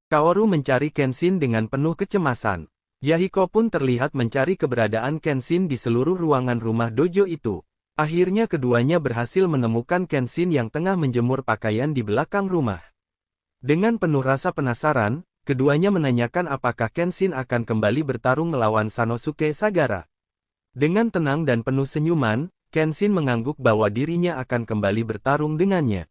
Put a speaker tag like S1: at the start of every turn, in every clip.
S1: Kaoru mencari Kenshin dengan penuh kecemasan. Yahiko pun terlihat mencari keberadaan Kenshin di seluruh ruangan rumah dojo itu. Akhirnya keduanya berhasil menemukan Kenshin yang tengah menjemur pakaian di belakang rumah. Dengan penuh rasa penasaran, keduanya menanyakan apakah Kenshin akan kembali bertarung melawan Sanosuke Sagara. Dengan tenang dan penuh senyuman, Kenshin mengangguk bahwa dirinya akan kembali bertarung dengannya.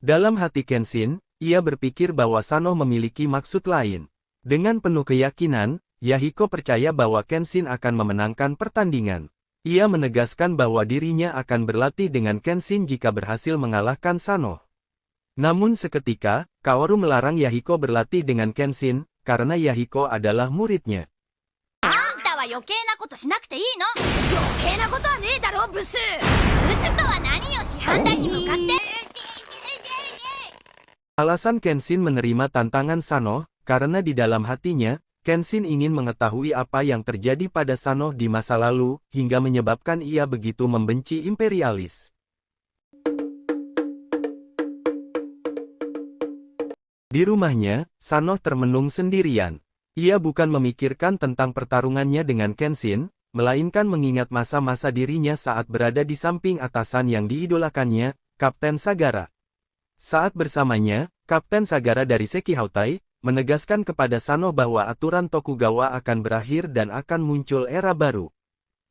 S1: Dalam hati Kenshin, ia berpikir bahwa Sanoh memiliki maksud lain. Dengan penuh keyakinan, Yahiko percaya bahwa Kenshin akan memenangkan pertandingan. Ia menegaskan bahwa dirinya akan berlatih dengan Kenshin jika berhasil mengalahkan Sanoh. Namun seketika, Kaoru melarang Yahiko berlatih dengan Kenshin, karena Yahiko adalah muridnya. Alasan Kenshin menerima tantangan Sanoh, karena di dalam hatinya, Kenshin ingin mengetahui apa yang terjadi pada Sanoh di masa lalu, hingga menyebabkan ia begitu membenci imperialis. Di rumahnya, Sanoh termenung sendirian. Ia bukan memikirkan tentang pertarungannya dengan Kenshin, melainkan mengingat masa-masa dirinya saat berada di samping atasan yang diidolakannya, Kapten Sagara. Saat bersamanya, Kapten Sagara dari Sekihautai, menegaskan kepada Sanoh bahwa aturan Tokugawa akan berakhir dan akan muncul era baru.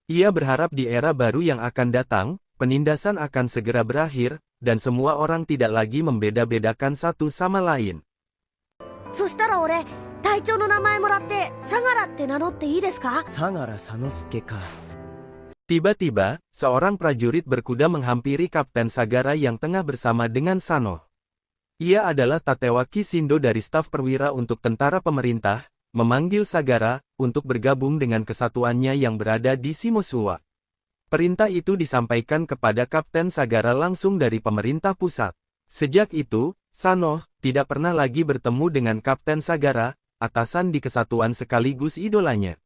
S1: Ia berharap di era baru yang akan datang, penindasan akan segera berakhir, dan semua orang tidak lagi membeda-bedakan satu sama lain. Tiba-tiba, seorang prajurit berkuda menghampiri Kapten Sagara yang tengah bersama dengan Sanoh. Ia adalah Tatewaki Shindo dari staf perwira untuk tentara pemerintah, memanggil Sagara, untuk bergabung dengan kesatuannya yang berada di Shimosuwa. Perintah itu disampaikan kepada Kapten Sagara langsung dari pemerintah pusat. Sejak itu, Sanoh tidak pernah lagi bertemu dengan Kapten Sagara, atasan di kesatuan sekaligus idolanya.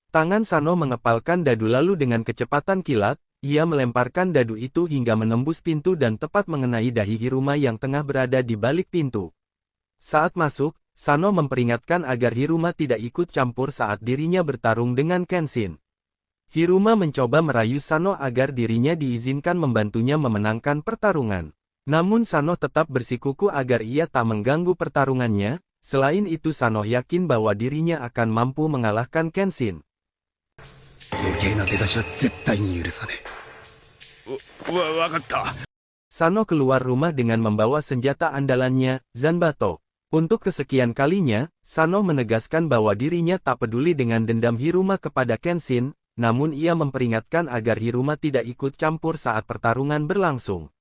S1: Tangan Sanoh mengepalkan dadu lalu dengan kecepatan kilat, ia melemparkan dadu itu hingga menembus pintu dan tepat mengenai dahi Hiruma yang tengah berada di balik pintu. Saat masuk, Sanoh memperingatkan agar Hiruma tidak ikut campur saat dirinya bertarung dengan Kenshin. Hiruma mencoba merayu Sanoh agar dirinya diizinkan membantunya memenangkan pertarungan. Namun Sanoh tetap bersikuku agar ia tak mengganggu pertarungannya, selain itu Sanoh yakin bahwa dirinya akan mampu mengalahkan Kenshin. Sanoh keluar rumah dengan membawa senjata andalannya, Zanbato. Untuk kesekian kalinya, Sanoh menegaskan bahwa dirinya tak peduli dengan dendam Hiruma kepada Kenshin, namun ia memperingatkan agar Hiruma tidak ikut campur saat pertarungan berlangsung.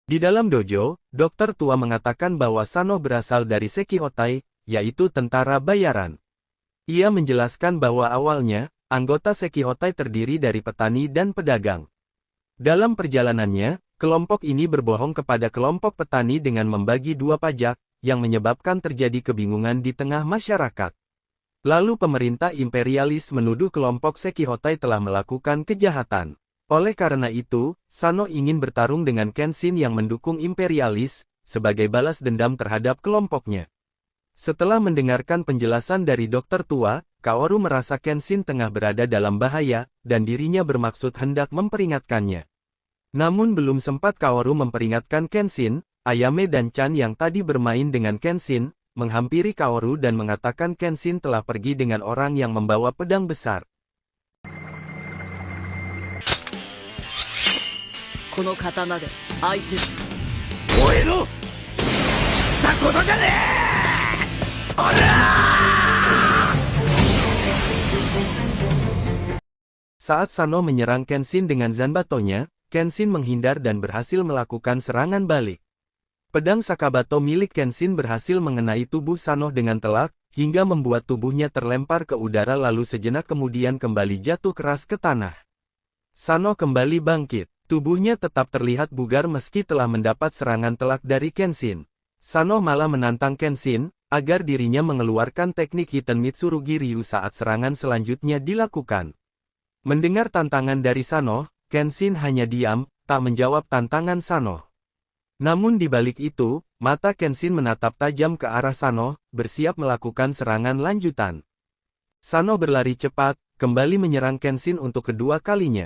S1: Di dalam dojo, dokter tua mengatakan bahwa Sanoh berasal dari Sekihautai, yaitu tentara bayaran. Ia menjelaskan bahwa awalnya, anggota Sekihautai terdiri dari petani dan pedagang. Dalam perjalanannya, kelompok ini berbohong kepada kelompok petani dengan membagi dua pajak, yang menyebabkan terjadi kebingungan di tengah masyarakat. Lalu pemerintah imperialis menuduh kelompok Sekihautai telah melakukan kejahatan. Oleh karena itu, Sanoh ingin bertarung dengan Kenshin yang mendukung imperialis, sebagai balas dendam terhadap kelompoknya. Setelah mendengarkan penjelasan dari dokter tua, Kaoru merasa Kenshin tengah berada dalam bahaya, dan dirinya bermaksud hendak memperingatkannya. Namun belum sempat Kaoru memperingatkan Kenshin, Ayame dan Chan yang tadi bermain dengan Kenshin, menghampiri Kaoru dan mengatakan Kenshin telah pergi dengan orang yang membawa pedang besar. Saat Sanoh menyerang Kenshin dengan Zanbatonya, Kenshin menghindar dan berhasil melakukan serangan balik. Pedang Sakabato milik Kenshin berhasil mengenai tubuh Sanoh dengan telak, hingga membuat tubuhnya terlempar ke udara lalu sejenak kemudian kembali jatuh keras ke tanah. Sanoh kembali bangkit. Tubuhnya tetap terlihat bugar meski telah mendapat serangan telak dari Kenshin. Sanoh malah menantang Kenshin, agar dirinya mengeluarkan teknik Hiten Mitsurugi Ryu saat serangan selanjutnya dilakukan. Mendengar tantangan dari Sano, Kenshin hanya diam, tak menjawab tantangan Sano. Namun di balik itu, mata Kenshin menatap tajam ke arah Sano, bersiap melakukan serangan lanjutan. Sano berlari cepat, kembali menyerang Kenshin untuk kedua kalinya.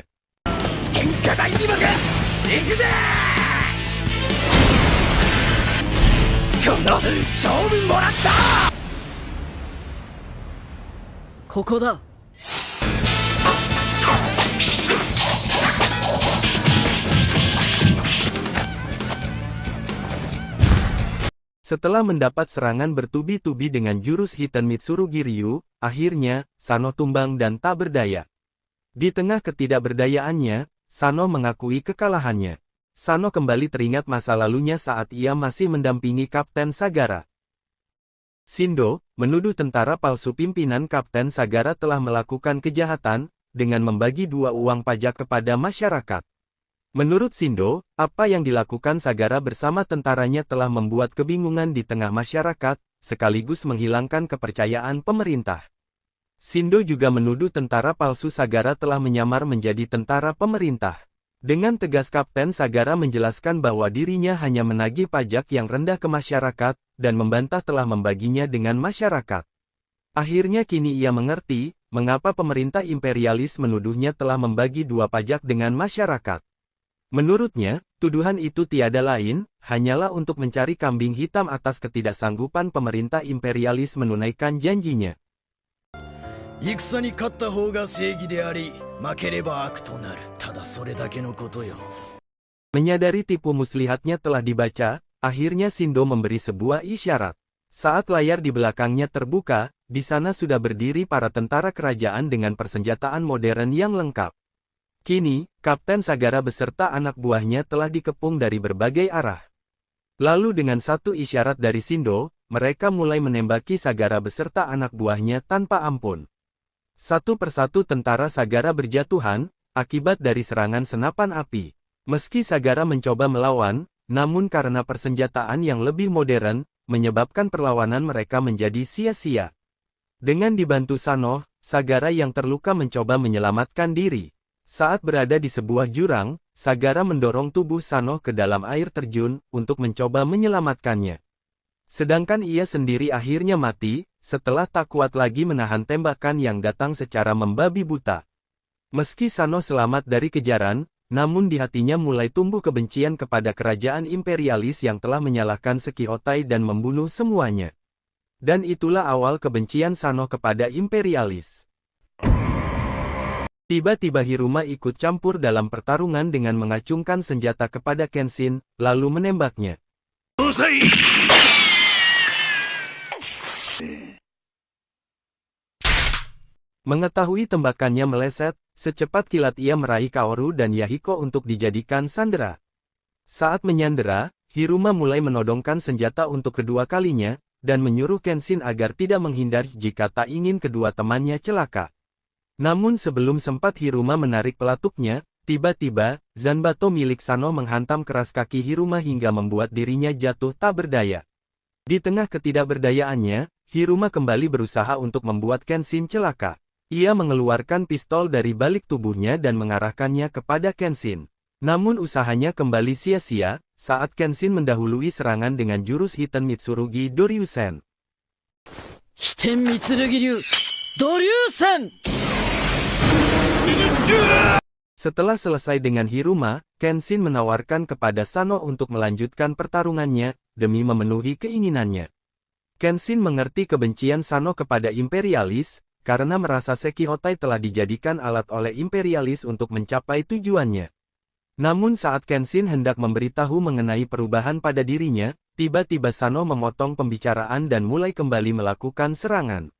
S1: Setelah mendapat serangan bertubi-tubi dengan jurus Hiten Mitsurugi Ryu, akhirnya, Sano tumbang dan tak berdaya. Di tengah ketidakberdayaannya, Sano mengakui kekalahannya. Sano kembali teringat masa lalunya saat ia masih mendampingi Kapten Sagara. Shindo, menuduh tentara palsu pimpinan Kapten Sagara telah melakukan kejahatan, dengan membagi dua uang pajak kepada masyarakat. Menurut Shindo, apa yang dilakukan Sagara bersama tentaranya telah membuat kebingungan di tengah masyarakat, sekaligus menghilangkan kepercayaan pemerintah. Shindo juga menuduh tentara palsu Sagara telah menyamar menjadi tentara pemerintah. Dengan tegas Kapten Sagara menjelaskan bahwa dirinya hanya menagih pajak yang rendah ke masyarakat, dan membantah telah membaginya dengan masyarakat. Akhirnya kini ia mengerti, mengapa pemerintah imperialis menuduhnya telah membagi dua pajak dengan masyarakat. Menurutnya, tuduhan itu tiada lain, hanyalah untuk mencari kambing hitam atas ketidaksanggupan pemerintah imperialis menunaikan janjinya. Menyadari tipu muslihatnya telah dibaca, akhirnya Shindo memberi sebuah isyarat. Saat layar di belakangnya terbuka, di sana sudah berdiri para tentara kerajaan dengan persenjataan modern yang lengkap. Kini, Kapten Sagara beserta anak buahnya telah dikepung dari berbagai arah. Lalu dengan satu isyarat dari Shindo, mereka mulai menembaki Sagara beserta anak buahnya tanpa ampun. Satu persatu tentara Sagara berjatuhan, akibat dari serangan senapan api. Meski Sagara mencoba melawan, namun karena persenjataan yang lebih modern, menyebabkan perlawanan mereka menjadi sia-sia. Dengan dibantu Sano, Sagara yang terluka mencoba menyelamatkan diri. Saat berada di sebuah jurang, Sagara mendorong tubuh Sano ke dalam air terjun, untuk mencoba menyelamatkannya. Sedangkan ia sendiri akhirnya mati, setelah tak kuat lagi menahan tembakan yang datang secara membabi buta. Meski Sano selamat dari kejaran, namun di hatinya mulai tumbuh kebencian kepada kerajaan imperialis yang telah menyalahkan Sekihotei dan membunuh semuanya. Dan itulah awal kebencian Sano kepada imperialis. Tiba-tiba Hiruma ikut campur dalam pertarungan dengan mengacungkan senjata kepada Kenshin, lalu menembaknya. Mengetahui tembakannya meleset, secepat kilat ia meraih Kaoru dan Yahiko untuk dijadikan sandera. Saat menyandera, Hiruma mulai menodongkan senjata untuk kedua kalinya, dan menyuruh Kenshin agar tidak menghindar jika tak ingin kedua temannya celaka. Namun sebelum sempat Hiruma menarik pelatuknya, tiba-tiba, Zanbato milik Sano menghantam keras kaki Hiruma hingga membuat dirinya jatuh tak berdaya. Di tengah ketidakberdayaannya, Hiruma kembali berusaha untuk membuat Kenshin celaka. Ia mengeluarkan pistol dari balik tubuhnya dan mengarahkannya kepada Kenshin. Namun usahanya kembali sia-sia, saat Kenshin mendahului serangan dengan jurus Hiten Mitsurugi Doryusen. Hiten Mitsurugi Ryu Doryusen! Setelah selesai dengan Hiruma, Kenshin menawarkan kepada Sano untuk melanjutkan pertarungannya, demi memenuhi keinginannya. Kenshin mengerti kebencian Sano kepada imperialis, karena merasa Sekihotei telah dijadikan alat oleh imperialis untuk mencapai tujuannya. Namun saat Kenshin hendak memberitahu mengenai perubahan pada dirinya, tiba-tiba Sano memotong pembicaraan dan mulai kembali melakukan serangan.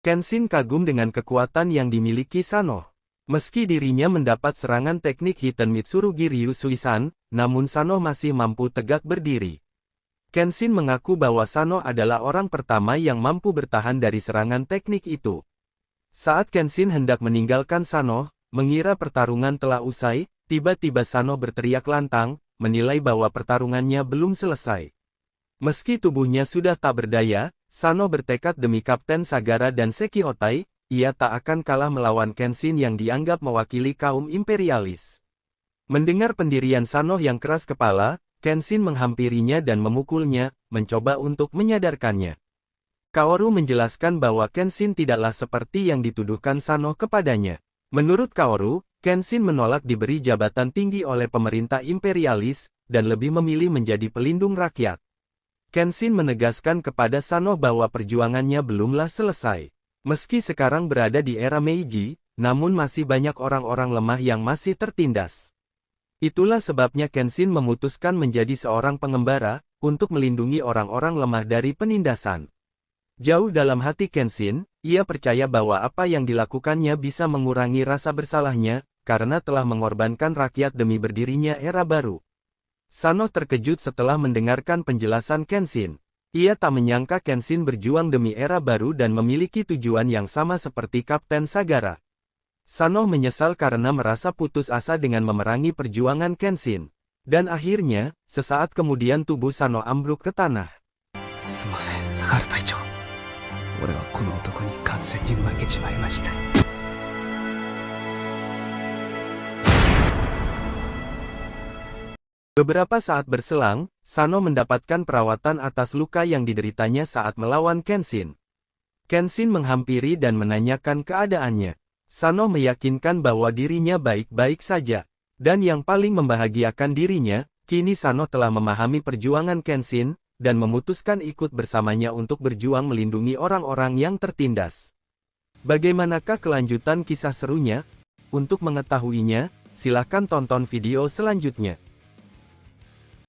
S1: Kenshin kagum dengan kekuatan yang dimiliki Sano. Meski dirinya mendapat serangan teknik Hiten Mitsurugi Ryu Suisan, namun Sano masih mampu tegak berdiri. Kenshin mengaku bahwa Sano adalah orang pertama yang mampu bertahan dari serangan teknik itu. Saat Kenshin hendak meninggalkan Sano, mengira pertarungan telah usai, tiba-tiba Sano berteriak lantang, menilai bahwa pertarungannya belum selesai. Meski tubuhnya sudah tak berdaya, Sano bertekad demi Kapten Sagara dan Seki Hotai, ia tak akan kalah melawan Kenshin yang dianggap mewakili kaum imperialis. Mendengar pendirian Sano yang keras kepala, Kenshin menghampirinya dan memukulnya, mencoba untuk menyadarkannya. Kaoru menjelaskan bahwa Kenshin tidaklah seperti yang dituduhkan Sano kepadanya. Menurut Kaoru, Kenshin menolak diberi jabatan tinggi oleh pemerintah imperialis, dan lebih memilih menjadi pelindung rakyat. Kenshin menegaskan kepada Sano bahwa perjuangannya belumlah selesai. Meski sekarang berada di era Meiji, namun masih banyak orang-orang lemah yang masih tertindas. Itulah sebabnya Kenshin memutuskan menjadi seorang pengembara, untuk melindungi orang-orang lemah dari penindasan. Jauh dalam hati Kenshin, ia percaya bahwa apa yang dilakukannya bisa mengurangi rasa bersalahnya, karena telah mengorbankan rakyat demi berdirinya era baru. Sano terkejut setelah mendengarkan penjelasan Kenshin. Ia tak menyangka Kenshin berjuang demi era baru dan memiliki tujuan yang sama seperti Kapten Sagara. Sano menyesal karena merasa putus asa dengan memerangi perjuangan Kenshin. Dan akhirnya, sesaat kemudian tubuh Sano ambruk ke tanah. Beberapa saat berselang, Sano mendapatkan perawatan atas luka yang dideritanya saat melawan Kenshin. Kenshin menghampiri dan menanyakan keadaannya. Sano meyakinkan bahwa dirinya baik-baik saja. Dan yang paling membahagiakan dirinya, kini Sano telah memahami perjuangan Kenshin, dan memutuskan ikut bersamanya untuk berjuang melindungi orang-orang yang tertindas. Bagaimanakah kelanjutan kisah serunya? Untuk mengetahuinya, silakan tonton video selanjutnya.